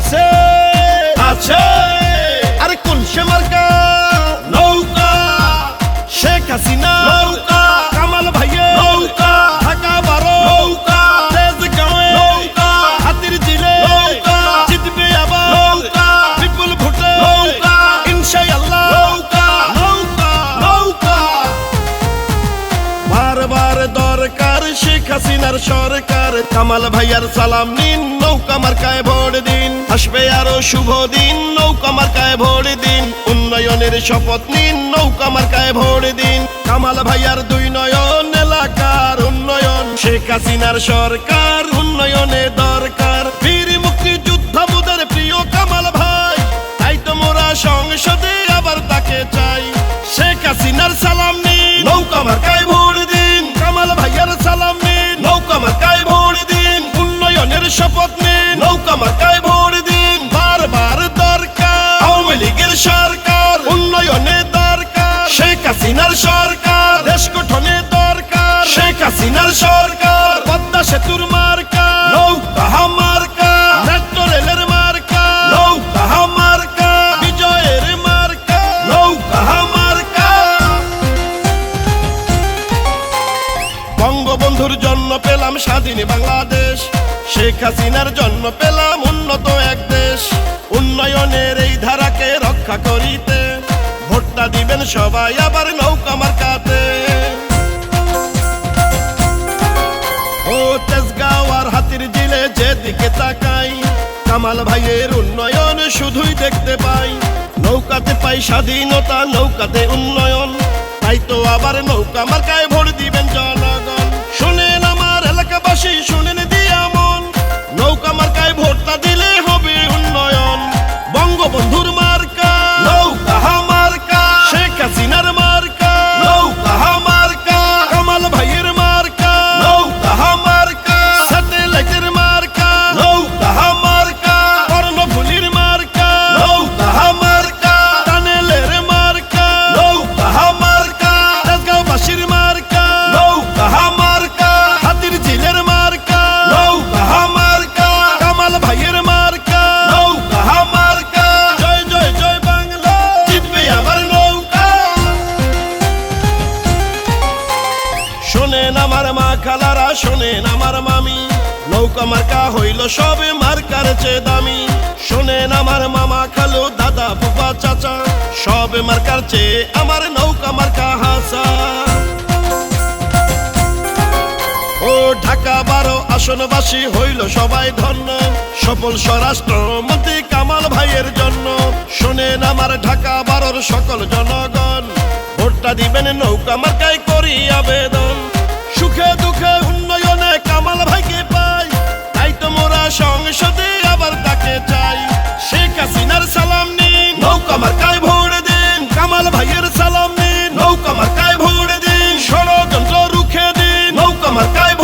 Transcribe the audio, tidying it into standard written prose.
আছে আছে আরে কোন সে মার্কা নৌকা শেখ হাসিনা নৌকা কামাল ভাইয়ের নৌকা ঢাকা 12 নৌকা তেজগাঁওয়ে নৌকা হাতির ঝিলে নৌকা জিতবে আবার নৌকা বিপুল ভোটে নৌকা ইনশাআল্লাহ নৌকা নৌকা নৌকা বারবার দরকার শেখ হাসিনার সরকার কামাল ভাইয়ার সালাম নিন নৌকা মার্কায় ভোট দিন আসবে আরো শুভ দিন নৌকা মার্কায় ভোট দিন উন্নয়নের শপথ নিন নৌকা মার্কায় ভোট দিন কামাল ভাইয়ার দুই নয়ন এলাকার উন্নয়ন শেখ হাসিনার সরকার উন্নয়নে দরকার বীর মুক্তিযোদ্ধাদের প্রিয় কামাল ভাই তাই তো মোরা সংসদে আবার তাকে চাই শেখ হাসিনার সালাম নিন নৌকা মার্কায় ভোট দিন কামাল ভাইয়ার সালাম নিন নৌকা মার্কায় ভোট দিন উন্নয়নের শপথ নিন নৌকা মার্কায় ভোট দিন বারবার দরকার আওয়ামী লীগের সরকার উন্নয়নে দরকার শেখ হাসিনার সরকার দেশ গঠনে দরকার শেখ হাসিনার সরকার পদ্মা সেতুর মার্কা নৌকা মার্কা মেট্রো রেলের মার্কা নৌকা মার্কা বিজয়ের মার্কা নৌকা মার্কা বঙ্গবন্ধুর জন্য পেলাম স্বাধীন বাংলাদেশ শেখ হাসিনার জন্য পেলাম উন্নত এক দেশ উন্নয়নের এই ধারাকে রক্ষা করিতে ভোটটা দিবেন সবাই আবার নৌকা মার্কাতে ও তেজগাঁও আর হাতির ঝিলে যেদিকে তাকাই কামাল ভাইয়ের উন্নয়ন শুধুই দেখতে পাই নৌকাতে পাই স্বাধীনতা নৌকাতে উন্নয়ন তাই তো আবার নৌকা মার্কায় ভোট দিবেন জনগণ শুনেন আমার এলাকাবাসী শুনেন দিয়া মন নৌকা মার্কায় ভোটটা দিলে হবে উন্নয়ন বঙ্গবন্ধুর মার্কা নৌকা মার্কা শেখ হাসিনার মার্কা নৌকা মার্কা কামাল ভাইয়ের মার্কা নৌকা মার্কা স্যাটেলাইটের মার্কা নৌকা মার্কা কর্ণফুলীর মার্কা নৌকা মার্কা টানেলের মার্কা নৌকা মার্কা তেজগাঁওবাসীর মার্কা নৌকা মার্কা হাতির ঝিলের মার্কা নৌকা মার্কা কামাল ভাইয়ের মার্কা নৌকা মার্কা জয় জয় জয় বাংলা জিতবে আবার নৌকা শোনেন আমার মা খালারা শোনেন আমার মামি নৌকা মার্কা হইল সবে মার্কার চেয়ে দামি শোনেন আমার মামা খালু দাদা ফুফা চাচা সবে মার্কার চেয়ে আমার নৌকা মার্কা হাসা ও ঢাকা 12 আসনবাসী হইল সবাই ধন্য সফল স্বরাষ্ট্রমন্ত্রী কামাল ভাইয়ের জন্য শোনেন আমার ঢাকা 12-র সকল জনগণ ভোটটা দিবেন নৌকা মার্কায় করি আবেদন সুখে দুঃখে উন্নয়নে কামাল ভাইকে পাই তাই তো মোরা সংসদে আবার তাকে চাই শেখ হাসিনার সালাম নিন নৌকা মার্কায় ভোট দিন কামাল ভাইয়ের সালাম নিন নৌকা মার্কায় ভোট দিন ষড়যন্ত্র রুখে দিন নৌকা মার্কায়